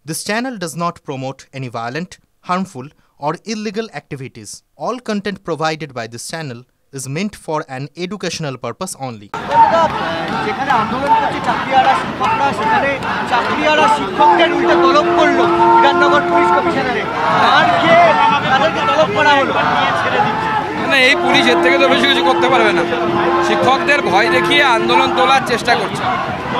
This channel does not promote any violent, harmful, or illegal activities. All content provided by this channel is meant for an educational purpose only. যেখানে আন্দোলন করছে চাকরিহারা শিক্ষকরা, সেখানে চাকরিহারা শিক্ষকদের উল্টে তলব করলো বিধাননগর পুলিশ কমিশনারে। আর কে তাদেরকে তলব করা হলো ছেড়ে দিচ্ছে না, এই পুলিশ এর থেকে তো বেশি কিছু করতে পারবে না। শিক্ষকদের ভয় দেখিয়ে আন্দোলন তোলার চেষ্টা করছে।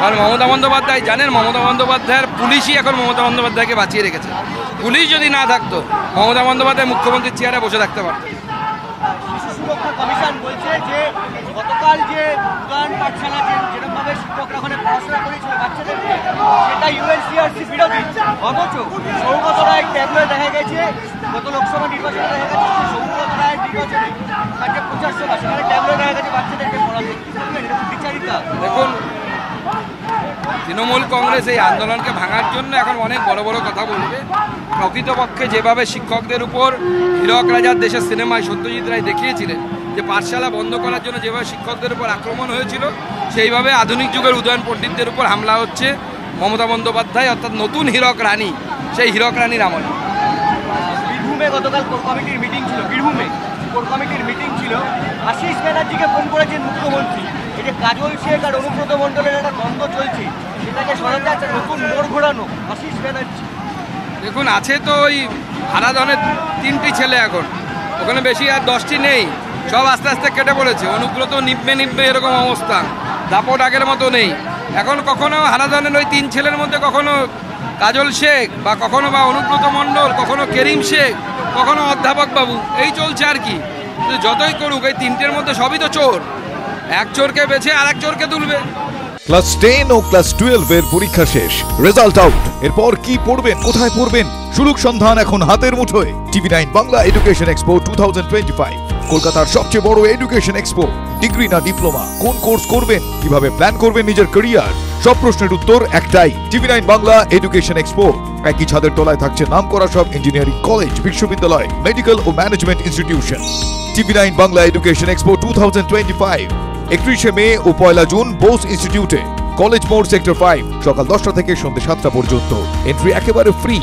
আর মমতা বন্দ্যোপাধ্যায় জানেন, মমতা বন্দ্যোপাধ্যায়ের পুলিশই এখন মমতা বন্দ্যোপাধ্যায়কে বাঁচিয়ে রেখেছে। পুলিশ যদি না থাকতো মমতা বন্দ্যোপাধ্যায় মুখ্যমন্ত্রীর চেয়ারে বসে থাকতে পারত। শিশু সুরক্ষা কমিশন বলছে যে গতকাল যে উদান পাঠশালা যেরকমভাবে শিক্ষকরা ওখানে পড়াশোনা করেছিল বাচ্চাদেরকে, সেটা ইউএনসিআরসি বিরোধী। অথচ সৌগত রায়ের ট্যাবলোয় দেখা গেছে, গত লোকসভা নির্বাচনে দেখা গেছে সৌগত রায়ের নির্বাচনে তাকে প্রচার সভা, সেখানে ট্যাবলোয় দেখা গেছে বাচ্চাদেরকে পড়াতে। বিচারিতা দেখুন, তৃণমূল কংগ্রেস এই আন্দোলনকে ভাঙার জন্য এখন অনেক বড় বড় কথা বলবে। প্রকৃতপক্ষে যেভাবে শিক্ষকদের উপর হীরক রাজার দেশের সিনেমায় সত্যজিৎ রায় দেখিয়েছিলেন যে পাঠশালা বন্ধ করার জন্য যেভাবে শিক্ষকদের উপর আক্রমণ হয়েছিল, সেইভাবে আধুনিক যুগের উদয়ন পণ্ডিতদের উপর হামলা হচ্ছে মমতা বন্দ্যোপাধ্যায় অর্থাৎ নতুন হীরক রানী, সেই হীরক রানীর আমলে। বীরভূমে গতকাল কোর কমিটির মিটিং ছিল, বীরভূমে কোর কমিটির মিটিং ছিল। আশিস ব্যানার্জিকে ফোন করেছেন মুখ্যমন্ত্রী। এই যে কাজল শেখ আর অনুব্রত মণ্ডলের একটা দ্বন্দ্ব চলছে, সেটাকে সরাতে একটা নতুন মোড় ঘোরানো আশিস ব্যানার্জি। দেখুন, আছে তো ওই হারাধনের 3টি ছেলে, এখন ওখানে বেশি আর 10টি নেই, সব আস্তে আস্তে কেটে পড়েছে। অনুব্রত নিববে এরকম অবস্থা, দাপট আগের মতো নেই। এখন কখনো হারাধনের ওই 3 ছেলের মধ্যে কখনো কাজল শেখ বা কখনো বা অনুব্রত মণ্ডল, কখনো করিম শেখ, কখনো অধ্যাপক বাবু, এই চলছে আর কি। যতই করুক এই 3টের মধ্যে সবই তো চোর, এক চোরকে বেছে আর এক চোরকে তুলবে। ক্লাস 10 ও ক্লাস 12 এর পরীক্ষা শেষ, রেজাল্ট আউট। এরপর কি পড়বেন, কোথায় পড়বেন, সুলুক সন্ধান এখন হাতের মুঠোয়। TV9 বাংলা এডুকেশন এক্সপো 2025, কলকাতার সবচেয়ে বড় এডুকেশন এক্সপো। ডিগ্রি না ডিপ্লোমা, কোন কোর্স করবেন, কিভাবে প্ল্যান করবেন নিজের ক্যারিয়ার, সব প্রশ্নের উত্তর একটাই। TV9 Bangla education expo. একই ছাদের তলায় থাকছে নামকরা সব ইঞ্জিনিয়ারিং কলেজ, বিশ্ববিদ্যালয়, মেডিকেল ও management institution. TV9 Bangla education expo 2025, 31শে মে ও 1 জুন বোস ইনস্টিটিউটে, কলেজ মোড়, সেক্টর 5, সকাল 10টা থেকে সন্ধ্যে 7টা পর্যন্ত। এন্ট্রি একেবারে ফ্রি।